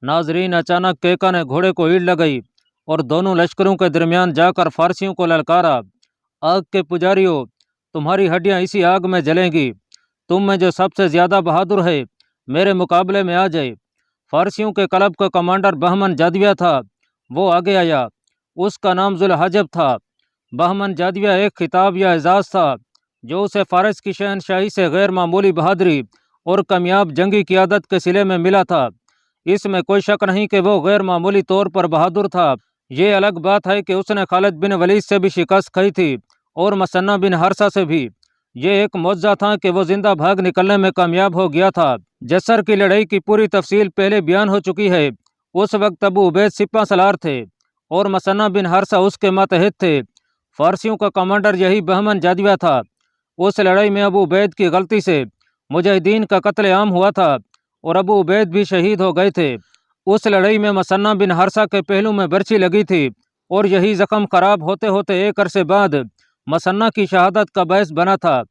नाजरीन, अचानक केका ने घोड़े को ईड़ लगाई और दोनों लश्करों के दरमियान जाकर फारसियों को ललकारा, आग के पुजारियों, तुम्हारी हड्डियां इसी आग में जलेंगी। तुम में जो सबसे ज्यादा बहादुर है, मेरे मुकाबले में आ जाए। फारसियों के क्लब का कमांडर बहमन जादविया था। वो आगे आया। उसका नाम जुल हजब था। बहमन जादविया एक खिताब या एजाज था जो उसे फारस की शहनशाही से गैर मामूली बहादुरी और कामयाब जंगी क़ियादत के सिले में मिला था। इसमें कोई शक नहीं कि वो गैर मामूली तौर पर बहादुर था। ये अलग बात है कि उसने खालिद बिन वलीद से भी शिकस्त खाई थी और मसन्ना बिन हरसा से भी। ये एक मौजज़ा था कि वो जिंदा भाग निकलने में कामयाब हो गया था। जसर की लड़ाई की पूरी तफसील पहले बयान हो चुकी है। उस वक्त अबू उबैद सिपा सलार थे और मसन्ना बिन हरसा उसके मातहत थे। फारसियों का कमांडर यही बहमन जादविया था। उस लड़ाई में अबू उबैद की गलती से मुजाहिदीन का कत्लेआम हुआ था और अबू उबैद भी शहीद हो गए थे। उस लड़ाई में मसन्ना बिन हरसा के पहलू में बर्छी लगी थी और यही जख्म खराब होते होते एक अरसे बाद मसन्ना की शहादत का बायस बना था।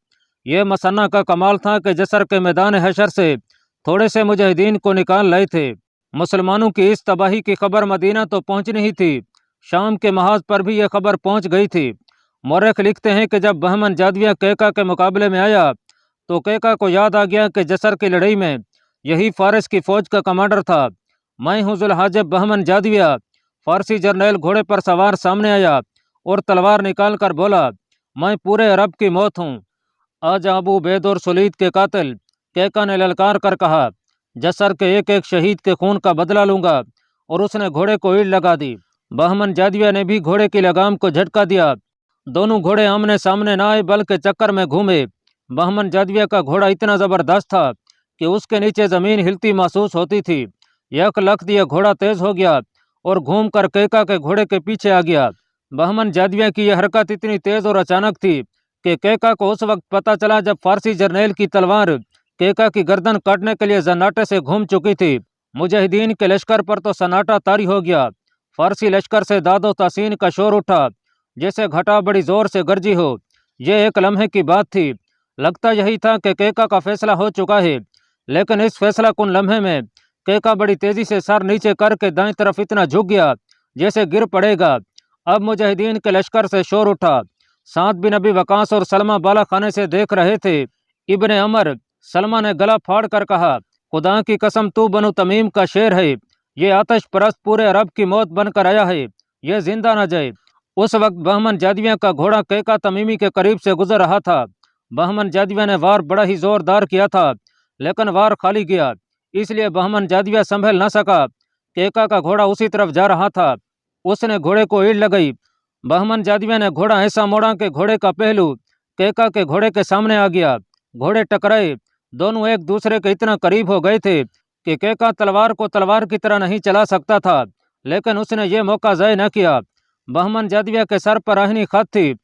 यह मसन्ना का कमाल था कि जसर के मैदान हशर से थोड़े से मुजाहिदीन को निकाल लाए थे। मुसलमानों की इस तबाही की खबर मदीना तो पहुंचनी ही थी, शाम के महाज पर भी यह खबर पहुंच गई थी। मौरख लिखते हैं कि जब बहमन जादविया कैका के मुकाबले में आया तो कैका को याद आ गया कि जसर की लड़ाई में यही फारस की फौज का कमांडर था। मैं हूँ जुल हाजिब बहमन जादविया। फारसी जर्नैल घोड़े पर सवार सामने आया और तलवार निकाल कर बोला, मैं पूरे अरब की मौत हूँ। आज अबू उबैद और सुलीद के कातिल कैका ने ललकार कर कहा, जसर के एक एक शहीद के खून का बदला लूंगा, और उसने घोड़े को ईड़ लगा दी। बहमन जादविया ने भी घोड़े की लगाम को झटका दिया। दोनों घोड़े आमने सामने न आए बल्कि चक्कर में घूमे। बहमन जादविया का घोड़ा इतना जबरदस्त था कि उसके नीचे जमीन हिलती महसूस होती थी। यक लख दिया घोड़ा तेज हो गया और घूम कर कैका के घोड़े के पीछे आ गया। बहमन जादविया की यह हरकत इतनी तेज और अचानक थी कि कैका को उस वक्त पता चला जब फारसी जर्नैल की तलवार कैका की गर्दन काटने के लिए जन्नाटे से घूम चुकी थी। मुजाहिदीन के लश्कर पर तो सन्नाटा तारी हो गया। फारसी लश्कर से दादो तासीन का शोर उठा जैसे घटा बड़ी जोर से गरजी हो। यह एक लम्हे की बात थी। लगता यही था कि कैका का फैसला हो चुका है, लेकिन इस फैसला कुन लम्हे में कैका बड़ी तेजी से सर नीचे करके दाएं तरफ इतना झुक गया जैसे गिर पड़ेगा। अब मुजाहिदीन के लश्कर से शोर उठा। साद बिन अबी वकास और सलमा बाला खाने से देख रहे थे। इब्ने अमर सलमा ने गला फाड़ कर कहा, खुदा की कसम तू बनु तमीम का शेर है। ये आतश परस्त पूरे अरब की मौत बनकर आया है, ये जिंदा न जाए। उस वक्त बहमन जादविया का घोड़ा कैका तमीमी के करीब से गुजर रहा था। बहमन जादविया ने वार बड़ा ही जोरदार किया था, लेकिन वार खाली गया, इसलिए बहमन जादविया संभल न सका। कैका का घोड़ा उसी तरफ जा रहा था। उसने घोड़े को ईड़ लगाई। बहमन जादविया ने घोड़ा ऐसा मोड़ा कि घोड़े का पहलू कैका के घोड़े के सामने आ गया। घोड़े टकराए। दोनों एक दूसरे के इतना करीब हो गए थे कि कैका तलवार को तलवार की तरह नहीं चला सकता था, लेकिन उसने ये मौका ज़ाय न किया। बहमन जादविया के सर पर आहनी खत थी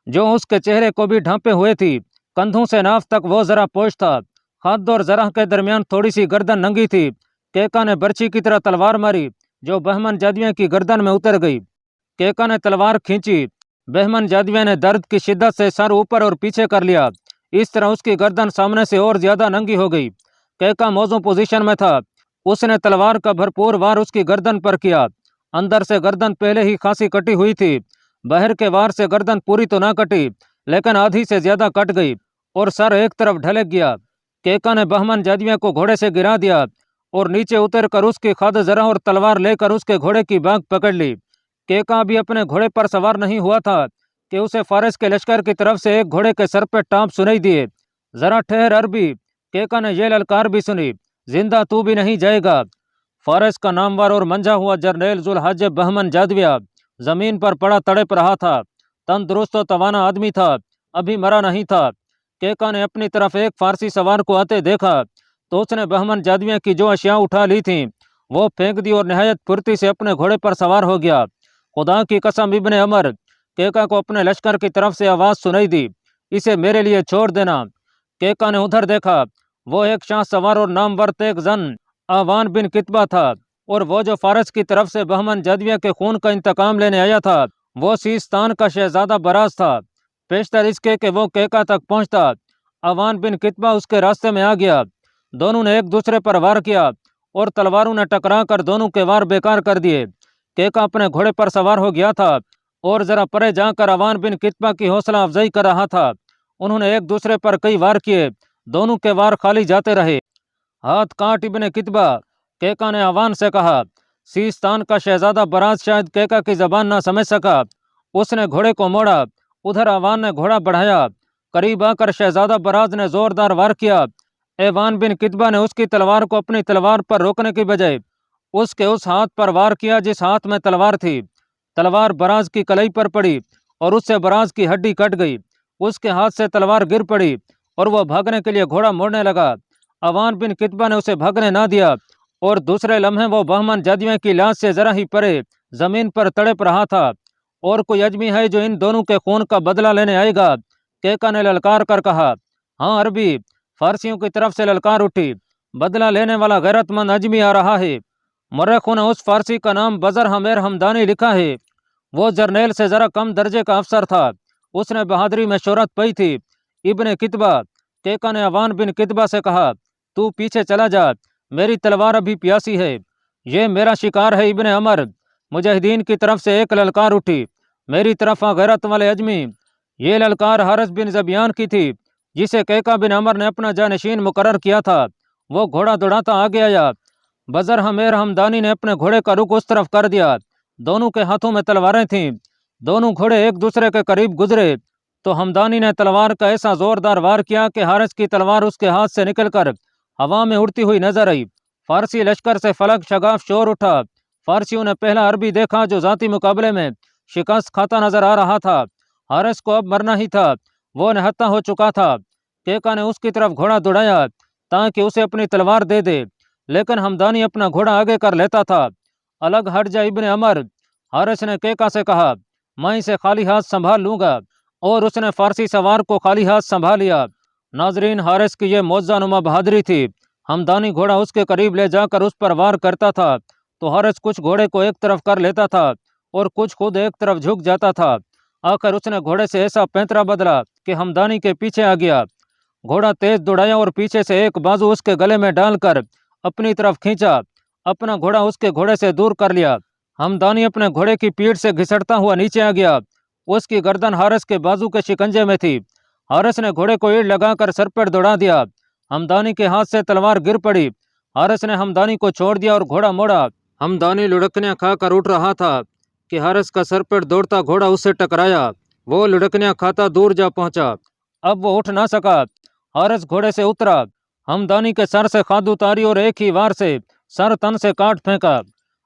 जो उसके चेहरे को भी ढांपे हुए थी। कंधों से नाफ तक वो जरा पोश था। खद और जरा के दरमियान थोड़ी सी गर्दन नंगी थी। कैका ने बर्छी की तरह तलवार मारी जो बहमन जादविया की गर्दन में उतर गई। कैका ने तलवार खींची। बहमन जादविया ने दर्द की शिद्दत से सर ऊपर और पीछे कर लिया। इस तरह उसकी गर्दन सामने से और ज्यादा नंगी हो गई। कैका मौजू पोजीशन में था। उसने तलवार का भरपूर वार उसकी गर्दन पर किया। अंदर से गर्दन पहले ही खासी कटी हुई थी। बाहर के वार से गर्दन पूरी तो ना कटी, लेकिन आधी से ज्यादा कट गई और सर एक तरफ ढलक गया। कैका ने बहमन जादविया को घोड़े से गिरा दिया और नीचे उतर कर उसकी खाद जरा और तलवार लेकर उसके घोड़े की बांग पकड़ ली। कैका भी अपने घोड़े पर सवार नहीं हुआ था कि उसे फारस के लश्कर की तरफ से एक घोड़े के सर पर टाँप सुनाई दिए। जरा ठहर अरबी। कैका ने यह ललकार भी सुनी, जिंदा तू भी नहीं जाएगा। फारस का नामवर और मंझा हुआ जर्नैल जुल हाजिब बहमन जादविया जमीन पर पड़ा तड़प रहा था। तंदुरुस्त और तवाना आदमी था, अभी मरा नहीं था। कैका ने अपनी तरफ एक फारसी सवार को आते देखा तो उसने बहमन जादविया की जो अशिया उठा ली थीं वो फेंक दी और नहायत फुर्ती से अपने घोड़े पर सवार हो गया। खुदा की कसम, इब्ने अमर, कैका को अपने लश्कर की तरफ से आवाज़ सुनाई दी, इसे मेरे लिए छोड़ देना। कैका ने उधर देखा। वो एक शाह सवार और नामवर तेग जन आवान बिन कितबा था, और वो जो फारस की तरफ से बहमन जादविया के खून का इंतकाम लेने आया था वो सीस्तान का शहजादा बराज था। पेशतर इसके कि वो कैका तक पहुंचता, आवान बिन कितबा उसके रास्ते में आ गया। दोनों ने एक दूसरे पर वार किया और तलवारों ने टकरा कर दोनों के वार बेकार कर दिए। केका अपने घोड़े पर सवार हो गया था और जरा परे जाकर अवान बिन कितबा की हौसला अफजाई कर रहा था। उन्होंने एक दूसरे पर कई वार किए, दोनों के वार खाली जाते रहे। हाथ काट इब्ने कितबा, केका ने अवान से कहा। सीस्तान का शहजादा बराज शायद केका की जबान ना समझ सका। उसने घोड़े को मोड़ा, उधर अवान ने घोड़ा बढ़ाया। करीब आकर शहजादा बराज ने जोरदार वार किया। एवान बिन कितबा ने उसकी तलवार को अपनी तलवार पर रोकने की बजाय उसके उस हाथ पर वार किया जिस हाथ में तलवार थी। तलवार बराज की कलाई पर पड़ी और उससे बराज की हड्डी कट गई। उसके हाथ से तलवार गिर पड़ी और वह भागने के लिए घोड़ा मोड़ने लगा। अवान बिन कितबा ने उसे भागने ना दिया और दूसरे लम्हे वो बहमन जादियों की लाश से जरा ही परे जमीन पर तड़प रहा था। और कोई अजमी है जो इन दोनों के खून का बदला लेने आएगा? केका ने ललकार कर कहा। हाँ अरबी, फारसियों की तरफ से ललकार उठी। बदला लेने वाला गैरतमंद अजमी आ रहा है। मर्रखों ने उस फारसी का नाम बजर हमेर हमदानी लिखा है। वो जर्नेल से जरा कम दर्जे का अफसर था। उसने बहादुरी में शोहरत पाई थी। इब्ने कितबा, केका ने अवान बिन कितबा से कहा, तू पीछे चला जा, मेरी तलवार अभी प्यासी है। ये मेरा शिकार है इब्ने अमर। मुजाहिदीन की तरफ से एक ललकार उठी। मेरी तरफ आ गैरत वाले अजमी। ये ललकार हारिस बिन ज़बियान की थी, जिसे केका बिन अमर ने अपना जानशीन मुकर्रर किया था। वो घोड़ा दौड़ाता आगे आया। बजर हमेर हमदानी ने अपने घोड़े का रुख उस तरफ कर दिया। दोनों के हाथों में तलवारें थीं। दोनों घोड़े एक दूसरे के करीब गुजरे तो हमदानी ने तलवार का ऐसा जोरदार वार किया कि हारिस की तलवार उसके हाथ से निकलकर हवा में उड़ती हुई नजर आई। फारसी लश्कर से फलक शगाफ शोर उठा। फारसियों ने पहला अरबी देखा जो जाती मुकाबले में शिकस्त खाता नजर आ रहा था। हारिस को अब मरना ही था, वो निहत्था हो चुका था। केका ने उसकी तरफ घोड़ा दौड़ाया ताकि उसे अपनी तलवार दे दे, लेकिन हमदानी अपना घोड़ा आगे कर लेता था। अलग हट जा इब्ने अमर, हारिस ने केका से कहा, मैं इसे खाली हाथ संभाल लूंगा। और उसने फारसी सवार को खाली हाथ संभाल लिया। नाजरीन, हारिस की यह मौजानुमा बहादुरी थी। हमदानी घोड़ा उसके करीब ले जाकर उस पर वार करता था तो हारिस कुछ घोड़े को एक तरफ कर लेता था और कुछ खुद एक तरफ झुक जाता था। आकर उसने घोड़े से ऐसा पैंतरा बदला कि हमदानी के पीछे आ गया। घोड़ा तेज दौड़ाया और पीछे से एक बाजू उसके गले में डालकर अपनी तरफ खींचा। अपना घोड़ा उसके घोड़े से दूर कर लिया। हमदानी अपने घोड़े की पीठ से घिसटता हुआ नीचे आ गया। उसकी गर्दन हारिस के बाजू के शिकंजे में थी। हारिस ने घोड़े को ईड़ लगाकर सर पर दौड़ा दिया। हमदानी के हाथ से तलवार गिर पड़ी। हारिस ने हमदानी को छोड़ दिया और घोड़ा मोड़ा। हमदानी लुढ़कनियां खाकर उठ रहा था कि हारिस का सर पर दौड़ता घोड़ा उससे टकराया। वो लुढ़कनियां खाता दूर जा पहुंचा। अब वो उठ ना सका। हारिस घोड़े से उतरा, हमदानी के सर से खाद उतारी और एक ही वार से सर तन से काट फेंका।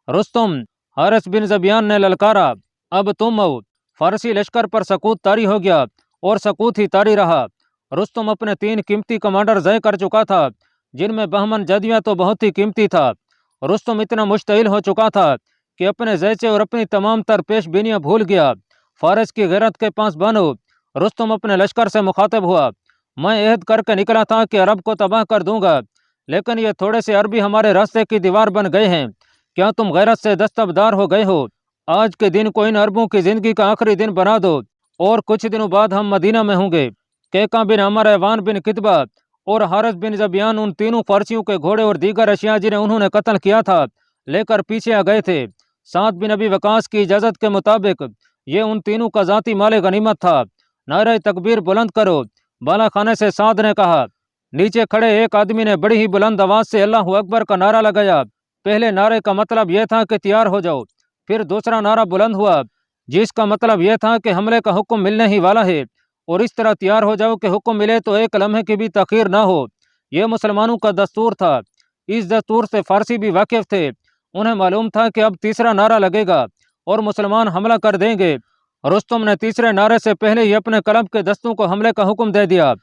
रुस्तुम, हारिस बिन ज़बियान ने ललकारा, अब तुम आओ। फारसी लश्कर पर सकूत तारी हो गया और सकूत ही तारी रहा। रुस्तुम अपने 3 कीमती कमांडर जय कर चुका था, जिनमें बहमन जदिया तो बहुत ही कीमती था। रुस्तुम इतना मुश्तइल हो चुका था कि अपने जैचे और अपनी तमाम तर पेशबीनियां भूल गया। फारिस की गैरत के पास बनो। रुस्तुम अपने लश्कर से मुखातिब हुआ, मैं एहद करके निकला था कि अरब को तबाह कर दूंगा, लेकिन ये थोड़े से अरबी हमारे रास्ते की दीवार बन गए हैं। क्या तुम गैरत से दस्तबदार हो गए हो? आज के दिन को इन अरबों की जिंदगी का आखिरी दिन बना दो और कुछ दिनों बाद हम मदीना में होंगे। केका बिन अमर, एवान बिन कितबा और हारिस बिन ज़बियान उन तीनों फारसियों के घोड़े और दीगर अशिया जिन्हें उन्होंने कत्ल किया था लेकर पीछे आ गए थे। साद बिन अबी वकास की इजाजत के मुताबिक ये उन तीनों का जाती माले गनीमत था। नारे तकबीर बुलंद करो, बाला खाने से साद ने कहा। नीचे खड़े एक आदमी ने बड़ी ही बुलंद आवाज से अल्लाह अकबर का नारा लगाया। पहले नारे का मतलब यह था कि तैयार हो जाओ। फिर दूसरा नारा बुलंद हुआ जिसका मतलब यह था कि हमले का हुक्म मिलने ही वाला है और इस तरह तैयार हो जाओ कि हुक्म मिले तो एक लम्हे की भी तखीर ना हो। यह मुसलमानों का दस्तूर था। इस दस्तूर से फारसी भी वाकिफ थे। उन्हें मालूम था कि अब तीसरा नारा लगेगा और मुसलमान हमला कर देंगे। रुस्तुम ने तीसरे नारे से पहले ही अपने कलब के दस्तों को हमले का हुक्म दे दिया।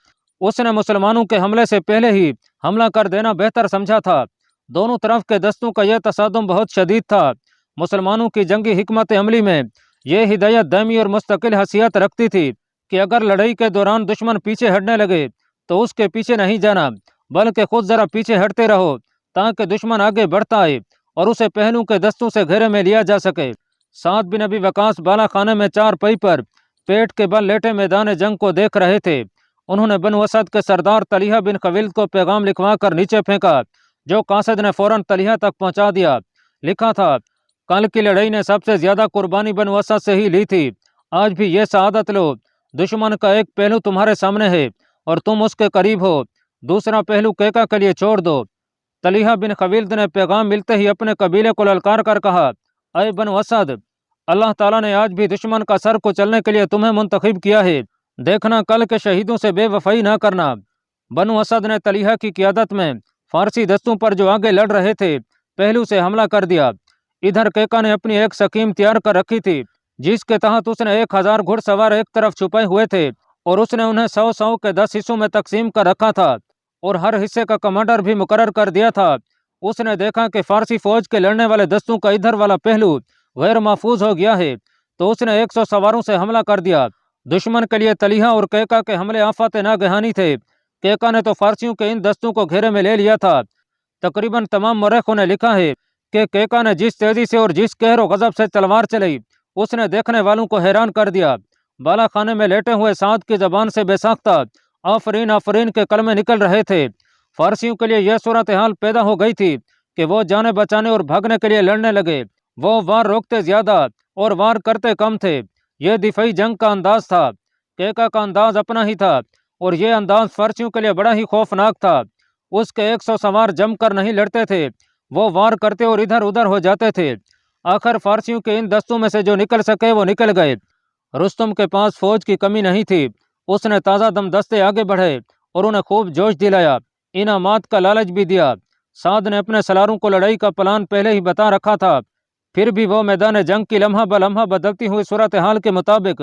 उसने मुसलमानों के हमले से पहले ही हमला कर देना बेहतर समझा था। दोनों तरफ के दस्तों का यह तसादुम बहुत शदीद था। मुसलमानों की जंगी हिकमत अमली में यह हिदायत दायमी और मुस्तकिल हैसियत रखती थी कि अगर लड़ाई के दौरान दुश्मन पीछे हटने लगे तो उसके पीछे नहीं जाना, बल्कि खुद जरा पीछे हटते रहो ताकि दुश्मन आगे बढ़ता आए और उसे पहलू के दस्तों से घेरे में लिया जा सके। साद बिन अबी वकास बाला खाने में 4 पई पर पेट के बल लेटे मैदान जंग को देख रहे थे। उन्होंने बनु असद के सरदार तलीहा बिन खविल्द को पैगाम लिखवा कर नीचे फेंका, जो कासिद ने फौरन तलिहा तक पहुंचा दिया। लिखा था, कल की लड़ाई ने सबसे ज्यादा कुर्बानी बनु असद से ही ली थी। आज भी ये शहादत लो, दुश्मन का एक पहलू तुम्हारे सामने है और तुम उसके करीब हो, दूसरा पहलू कैका के लिए छोड़ दो। तलीहा बिन खवील्द ने पैगाम मिलते ही अपने कबीले को ललकार कर कहा, अय बनु असद, अल्लाह ताला ने आज भी दुश्मन का सर को चलने के लिए तुम्हें मुंतखब किया है। देखना कल के शहीदों से बेवफाई ना करना। बनु असद ने तलीहा की क़ियादत में फारसी दस्तों पर जो आगे लड़ रहे थे पहलू से हमला कर दिया। इधर कैका ने अपनी एक स्कीम तैयार कर रखी थी, जिसके तहत उसने 1000 घुड़सवार एक तरफ छुपाए हुए थे और उसने उन्हें 100 के 10 हिस्सों में तकसीम कर रखा था और हर हिस्से का कमांडर भी मुकर्रर कर दिया था। उसने देखा कि फारसी फौज के लड़ने वाले दस्तों का इधर वाला पहलू गैर महफूज हो गया है, तो उसने 100 सवारों से हमला कर दिया। दुश्मन के लिए तलीहा और कैका के हमले आफत नागहानी थे। कैका ने तो फारसियों के इन दस्तों को घेरे में ले लिया था। तकरीबन तमाम मौरखों ने लिखा है कि कैका ने जिस तेजी से और जिस कहर व गजब से तलवार चलाई, उसने देखने वालों को हैरान कर दिया। बाला खाने में लेटे हुए साद की जबान से बेसाख्ता आफरीन आफरीन के कलमे निकल रहे थे। फारसियों के लिए यह सूरत हाल पैदा हो गई थी कि वो जाने बचाने और भागने के लिए लड़ने लगे। वो वार रोकते ज्यादा और वार करते कम थे। यह दिफाई जंग का अंदाज था। कैका का अंदाज अपना ही था और यह अंदाज फारसियों के लिए बड़ा ही खौफनाक था। उसके 100 सवार जमकर नहीं लड़ते थे, वो वार करते और इधर उधर हो जाते थे। आखिर फारसियों के इन दस्तों में से जो निकल सके वो निकल गए। रुस्तम के पास फौज की कमी नहीं थी। उसने ताज़ा दम दस्ते आगे बढ़े और उन्हें खूब जोश दिलाया, इनामात का लालच भी दिया। साद ने अपने सलारों को लड़ाई का प्लान पहले ही बता रखा था, फिर भी वो मैदान जंग की लम्हा ब लम्हा बदलती हुई सूरत हाल के मुताबिक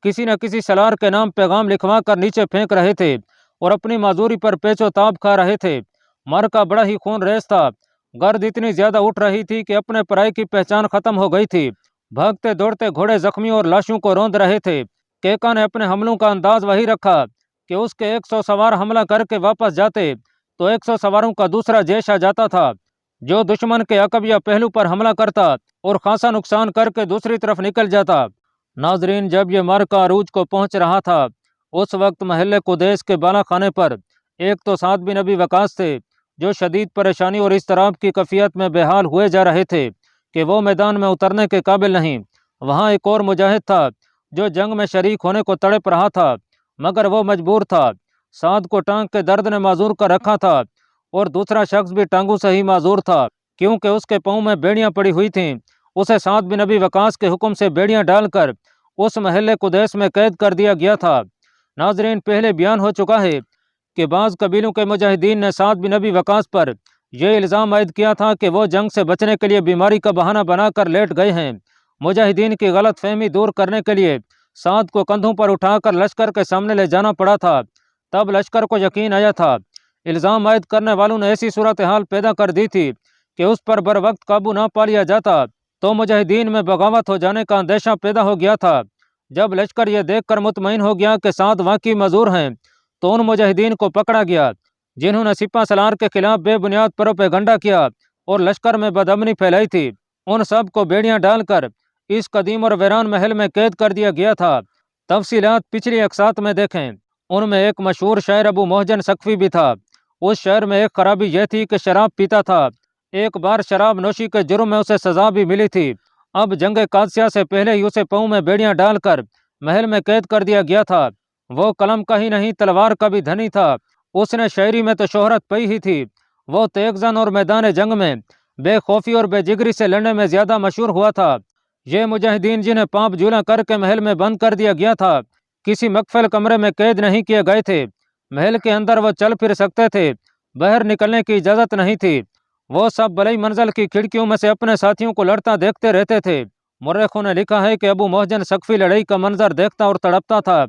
किसी न किसी सलार के नाम पैगाम लिखवा कर नीचे फेंक रहे थे और अपनी माजूरी पर पेचो ताब खा रहे थे। मर का बड़ा ही खून रेस था। गर्द इतनी ज्यादा उठ रही थी कि अपने पराई की पहचान खत्म हो गई थी। भागते दौड़ते घोड़े जख्मी और लाशों को रौंद रहे थे। कैका ने अपने हमलों का अंदाज वही रखा कि उसके 100 सवार हमला करके वापस जाते तो 100 सवारों का दूसरा जैश आ जाता था, जो दुश्मन के अकब या पहलू पर हमला करता और खासा नुकसान करके दूसरी तरफ निकल जाता। नाजरीन, जब ये मार्का अरूज को पहुंच रहा था, उस वक्त महल्ले कुदैस के बाला खाने पर एक तो साद बिन नबी वकास थे, जो शदीद परेशानी और इस्तराब की कैफियत में बेहाल हुए जा रहे थे कि वो मैदान में उतरने के काबिल नहीं। वहाँ एक और मुजाहिद था जो जंग में शरीक होने को तड़प रहा था, मगर वो मजबूर था। साद को टांग के दर्द ने माजूर कर रखा था और दूसरा शख्स भी टांगों से ही माजूर था, क्योंकि उसके पाँव में बेड़ियां पड़ी हुई थीं। उसे साद बिन नबी वकास के हुक्म से बेड़ियां डालकर उस महल्ले कुदैस में कैद कर दिया गया था। नाजरीन, पहले बयान हो चुका है कि बाज़ कबीलों के मुजाहिदीन ने साद बिन नबी वकास पर यह इल्ज़ाम आयद किया था कि वो जंग से बचने के लिए बीमारी का बहाना बनाकर लेट गए हैं। मुजाहिदीन की गलत फहमी दूर करने के लिए साद को कंधों पर उठाकर लश्कर के सामने ले जाना पड़ा था। तब लश्कर को यकीन आया था। इल्ज़ाम आयद करने वालों ने ऐसी सूरत हाल पैदा कर दी थी कि उस पर बर वक्त काबू ना पा लिया जाता तो मुजाहिदीन में बगावत हो जाने का अंदेशा पैदा हो गया था। जब लश्कर यह देखकर मुतमईन हो गया कि साद वाकई मजूर हैं, तो उन मुजाहिदीन को पकड़ा गया जिन्होंने सिपा सलार के खिलाफ बेबुनियाद प्रोपेगंडा किया और लश्कर में बदअमनी फैलाई थी। उन सब को बेड़ियां डालकर इस कदीम और वीरान महल में कैद कर दिया गया था। तफसीलात पिछली अक्सात में देखें। उनमें एक मशहूर शायर अबू मोहजन सकफी भी था। उस शहर में एक खराबी यह थी कि शराब पीता था। एक बार शराब नोशी के जुर्म में उसे सजा भी मिली थी। अब जंग कादसिया से पहले ही उसे पाँव में बेड़ियां डालकर महल में कैद कर दिया गया था। वो कलम का ही नहीं तलवार का भी धनी था। उसने शायरी में तो शोहरत पाई ही थी। वो तेगजन और मैदान जंग में बेखौफी और बेजिगरी से लड़ने में ज्यादा मशहूर हुआ था। ये मुजाहिदीन जिन्हें पाप जूला करके महल में बंद कर दिया गया था, किसी मकफल कमरे में कैद नहीं किए गए थे। महल के अंदर वो चल फिर सकते थे, बाहर निकलने की इजाजत नहीं थी। वो सब बलई मंजिल की खिड़कियों में से अपने साथियों को लड़ता देखते रहते थे। मुर्रखों ने लिखा है कि अबू मोहजन सकफी लड़ाई का मंजर देखता और तड़पता था।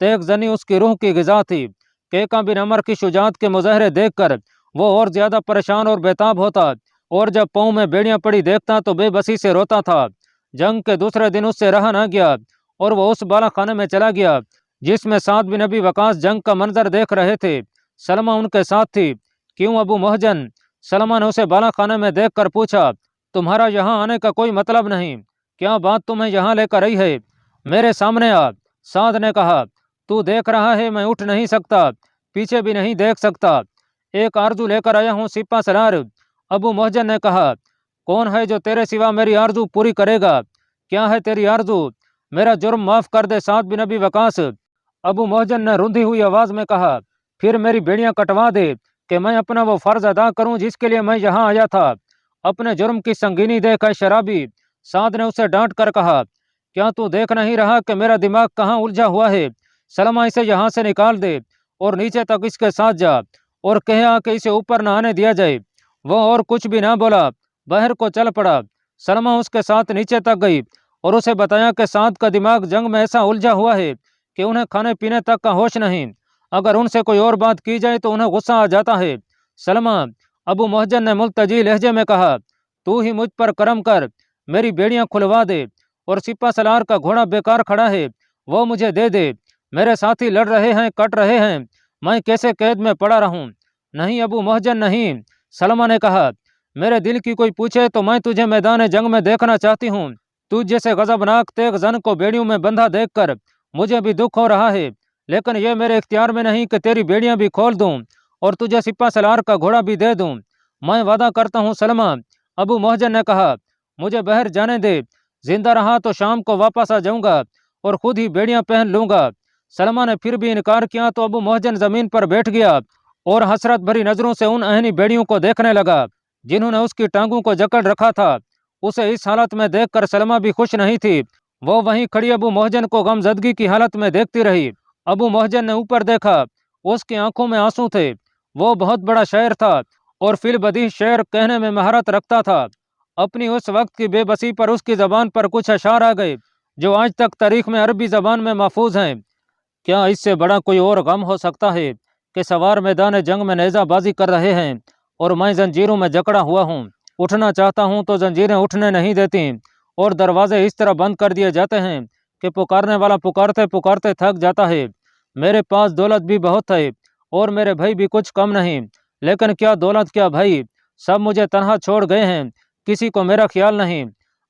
तेग जनी उसकी रूह की गिजा थी। कैका बिन अमर की शुजात के मुजाहरे देखकर वो और ज्यादा परेशान और बेताब होता, और जब पाँव में बेड़ियां पड़ी देखता तो बेबसी से रोता था। जंग के दूसरे दिन उससे रहा न गया और वो उस बाला खाने में चला गया जिसमें साद बिन नबी वकास जंग का मंजर देख रहे थे। सलमा उनके साथ थी। क्यों अबू मोहजन? सलमा ने उसे बाला खाने में देख कर पूछा, तुम्हारा यहाँ आने का कोई मतलब नहीं, क्या बात तुम्हें यहाँ लेकर आई है? मेरे सामने आ। साद ने कहा, तू देख रहा है मैं उठ नहीं सकता, पीछे भी नहीं देख सकता। एक आरजू लेकर आया हूँ सिपा सलार। अबू मोहजन ने कहा, कौन है जो तेरे सिवा मेरी आरजू पूरी करेगा? क्या है तेरी आरजू? मेरा जुर्म माफ कर दे साद बिन अबी वकास। अबू मोहजन ने रुंधी हुई आवाज में कहा, फिर मेरी बेड़ियां कटवा दे कि मैं अपना वो फर्ज अदा करूं जिसके लिए मैं यहाँ आया था। अपने जुर्म की संगीनी देखकर शराबी साद ने उसे डांट कर कहा, क्या तू देख नहीं रहा कि मेरा दिमाग कहाँ उलझा हुआ है? सलमा, इसे यहाँ से निकाल दे और नीचे तक इसके साथ जा और कह कि इसे ऊपर न आने दिया जाए। वो और कुछ भी ना बोला, बाहर को चल पड़ा। सलमा उसके साथ नीचे तक गई और उसे बताया कि साद का दिमाग जंग में ऐसा उलझा हुआ है कि उन्हें खाने पीने तक का होश नहीं। अगर उनसे कोई और बात की जाए तो उन्हें गुस्सा आ जाता है। सलमा, अबू मोहजन ने मुल्तजी लहजे में कहा, तू ही मुझ पर करम कर, मेरी बेड़ियां खुलवा दे और सिपा सलार का घोड़ा बेकार खड़ा है वो मुझे दे दे। मेरे साथी लड़ रहे हैं, कट रहे हैं, मैं कैसे कैद में पड़ा रहूं? नहीं अबू मोहजन नहीं, सलमा ने कहा, मेरे दिल की कोई पूछे तो मैं तुझे मैदान जंग में देखना चाहती हूँ। तुझ जैसे गजबनाक तेग जन को बेड़ियों में बंधा देखकर मुझे भी दुख हो रहा है, लेकिन यह मेरे इख्तियार में नहीं कि तेरी बेड़ियां भी खोल दूं और तुझे सिपा सलार का घोड़ा भी दे दूं। मैं वादा करता हूँ सलमा, अबू मोहजन ने कहा, मुझे बहर जाने दे, जिंदा रहा तो शाम को वापस आ जाऊंगा और खुद ही बेड़ियां पहन लूंगा। सलमा ने फिर भी इनकार किया तो अबू मोहजन जमीन पर बैठ गया और हसरत भरी नजरों से उन अहनी बेड़ियों को देखने लगा जिन्होंने उसकी टांगों को जकड़ रखा था। उसे इस हालत में देखकर सलमा भी खुश नहीं थी। वो वहीं खड़ी अबू मोहजन को गमजदगी की हालत में देखती रही। अबू मोहजन ने ऊपर देखा, उसकी आंखों में आंसू थे। वो बहुत बड़ा शायर था और फिल बदी शेर कहने में महारत रखता था। अपनी उस वक्त की बेबसी पर उसकी जबान पर कुछ अशार आ गए जो आज तक तारीख में अरबी जबान में महफूज हैं। क्या इससे बड़ा कोई और गम हो सकता है कि सवार मैदान जंग में नेजाबाजी कर रहे हैं और मैं जंजीरों में जकड़ा हुआ हूँ। उठना चाहता हूँ तो जंजीरें उठने नहीं देती और दरवाजे इस तरह बंद कर दिए जाते हैं कि पुकारने वाला पुकारते पुकारते थक जाता है। मेरे पास दौलत भी बहुत है और मेरे भाई भी कुछ कम नहीं, लेकिन क्या दौलत क्या भाई, सब मुझे तनहा छोड़ गए हैं, किसी को मेरा ख्याल नहीं।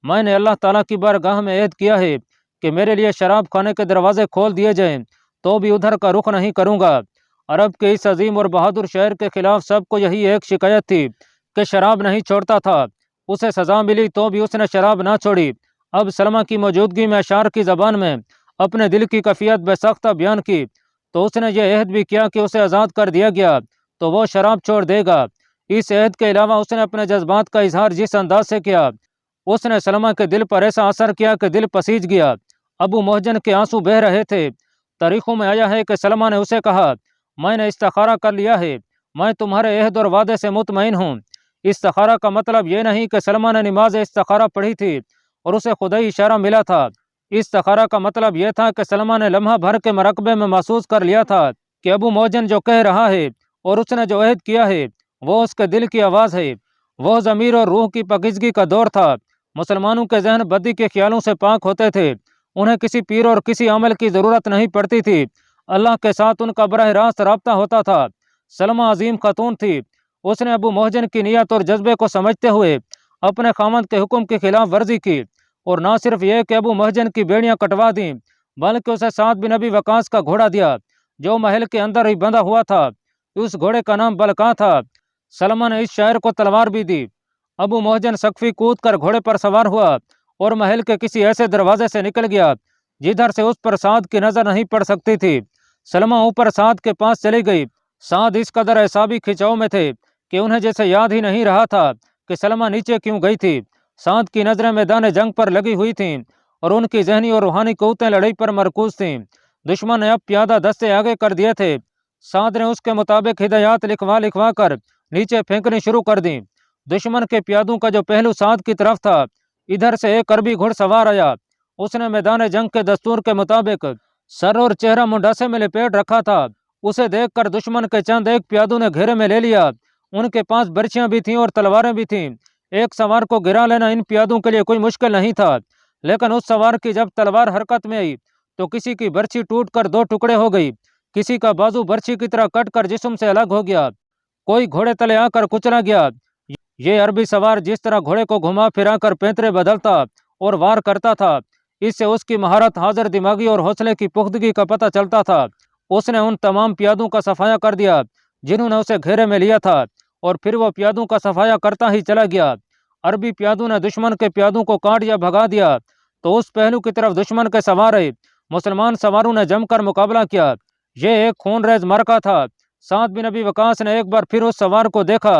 मैंने अल्लाह ताला की बारगाह में ऐद किया है कि मेरे लिए शराब खाने के दरवाजे खोल दिए जाएं तो भी उधर का रुख नहीं करूँगा। अरब के इस अजीम और बहादुर शहर के खिलाफ सबको यही एक शिकायत थी कि शराब नहीं छोड़ता था। उसे सजा मिली तो भी उसने शराब ना छोड़ी। अब सलमा की मौजूदगी में अशार की ज़बान में अपने दिल की कैफियत बेसख्ता बयान की तो उसने यह अहद भी किया कि उसे आज़ाद कर दिया गया तो वो शराब छोड़ देगा। इस अहद के अलावा उसने अपने जज्बात का इजहार जिस अंदाज से किया उसने सलमा के दिल पर ऐसा असर किया कि दिल पसीज गया। अबू मोहजन के आंसू बह रहे थे। तारीखों में आया है कि सलमा ने उसे कहा, मैंने इस्तिखारा कर लिया है, मैं तुम्हारे अहद और वादे से मुतमईन हूँ। इस्तिखारा का मतलब ये नहीं कि सलमा ने नमाज इस्तिखारा पढ़ी थी और उसे खुदाई इशारा मिला था। इस्तिखारा का मतलब यह था कि सलमा ने लम्हा भर के मरकबे में महसूस कर लिया था कि अबू मोहजन जो कह रहा है और उसने जो अहद किया है वो उसके दिल की आवाज़ है। वह ज़मीर और रूह की पाकीज़गी का दौर था। मुसलमानों के जहन बदी के ख्यालों से पाक होते थे। उन्हें किसी पीर और किसी अमल की ज़रूरत नहीं पड़ती थी। अल्लाह के साथ उनका बरह रास्त राब्ता होता था। सलमा अजीम खातून थी। उसने अबू मोहजन की नीयत और जज्बे को समझते हुए अपने खामद के हुक्म की खिलाफ वर्जी की और ना सिर्फ यह कि अबू मोहजन की बेड़ियां कटवा दी बल्कि उसे साद बिन अबी वकास का घोड़ा दिया जो महल के अंदर ही बंधा हुआ था। उस घोड़े का नाम बलका था। सलमा ने इस शायर को तलवार भी दी। अबू मोहजन सकफी कूद कर घोड़े पर सवार हुआ और महल के किसी ऐसे दरवाजे से निकल गया जिधर से उस पर साद की नजर नहीं पड़ सकती थी। सलमा ऊपर साद के पास चली गई। साद इस कदर ऐसाबी खिंचाव में थे कि उन्हें जैसे याद ही नहीं रहा था कि सलमा नीचे क्यों गई थी। साद की नजरें मैदान जंग पर लगी हुई थीं और उनकी जहनी और रूहानी क़ुव्वतें लड़ाई पर मरकूज थीं। दुश्मन ने अब प्यादा दस्ते आगे कर दिए थे। साद ने उसके मुताबिक हिदायत लिखवा लिखवा कर नीचे फेंकनी शुरू कर दी। दुश्मन के प्यादों का जो पहलू साद की तरफ था, इधर से एक अरबी घुड़सवार आया। उसने मैदान जंग के दस्तूर के मुताबिक सर और चेहरा मुंडासे में लपेट रखा था। उसे देखकर दुश्मन के चंद एक प्यादों ने घेरे में ले लिया। उनके पास बर्छियां भी थीं और तलवारें भी थीं। एक सवार को गिरा लेना इन प्यादों के लिए कोई मुश्किल नहीं था, लेकिन उस सवार की जब तलवार हरकत में आई तो किसी की बर्छी टूटकर दो टुकड़े हो गई, किसी का बाजू बर्छी की तरह कटकर जिस्म से अलग हो गया, कोई घोड़े तले आकर कुचला गया। ये अरबी सवार जिस तरह घोड़े को घुमा फिरा कर पैंतरे बदलता और वार करता था, इससे उसकी महारत, हाजिर दिमागी और हौसले की पुख्तगी का पता चलता था। उसने उन तमाम प्यादों का सफाया कर दिया जिन्होंने उसे घेरे में लिया था, और फिर वो प्यादों का सफाया करता ही चला गया। अरबी प्यादों ने दुश्मन के प्यादों को काट या भगा दिया तो उस पहलू की तरफ दुश्मन के सवार आए। मुसलमान सवारों ने जमकर मुकाबला किया। ये एक खूनरेज मार्का था। साद बिन अबी वकास ने एक बार फिर उस सवार को देखा।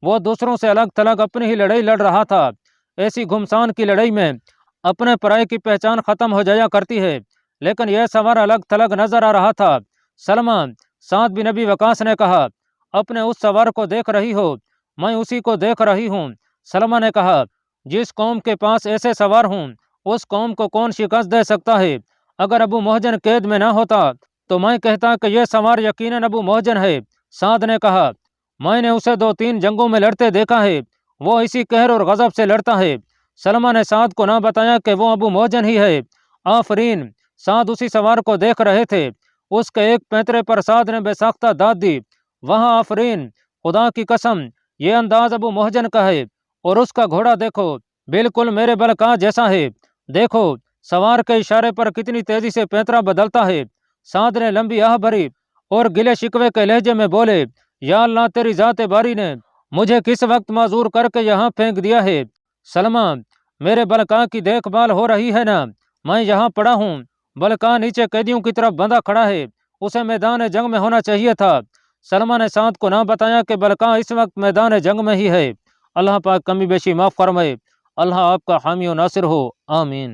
वो दूसरों से अलग थलग अपनी ही लड़ाई लड़ रहा था। ऐसी घुमसान की लड़ाई में अपने पराये की पहचान खत्म हो जाया करती है, लेकिन यह सवार अलग थलग नजर आ रहा था। सलमान, साद बिन अबी वकास ने कहा, अपने उस सवार को देख रही हो? मैं उसी को देख रही हूँ। सलमा ने कहा, जिस कौम के पास ऐसे सवार हों उस कौम को कौन शिकस्त दे सकता है? अगर अबू मोहजन कैद में ना होता तो मैं कहता कि यह सवार यकीनन अबू मोहजन है। साद ने कहा, मैंने उसे 2-3 जंगों में लड़ते देखा है। वो इसी कहर और गजब से लड़ता है। सलमा ने साद को ना बताया कि वो अबू मोहजन ही है। आफरीन। साद उसी सवार को देख रहे थे। उसके एक पैंतरे पर साद ने बेसाख्ता दाद दी, वहां आफरीन, खुदा की कसम, ये अंदाज अबू मोहजन का है। और उसका घोड़ा देखो, बिल्कुल मेरे बलका जैसा है। देखो, सवार के इशारे पर कितनी तेजी से पैंतरा बदलता है। साद ने लंबी आह भरी और गिले शिकवे के लहजे में बोले, या अल्लाह, तेरी जाते बारी ने मुझे किस वक्त माजूर करके यहाँ फेंक दिया है। सलमा, मेरे बलका की देखभाल हो रही है ना? मैं यहाँ पड़ा हूँ। बलका नीचे कैदियों की तरफ बंधा खड़ा है। उसे मैदान जंग में होना चाहिए था। सलमा ने साद को ना बताया कि बलका इस वक्त मैदान जंग में ही है। अल्लाह पाक कमी बेशी माफ फरमाए। अल्लाह आपका हामी और नासिर हो। आमीन।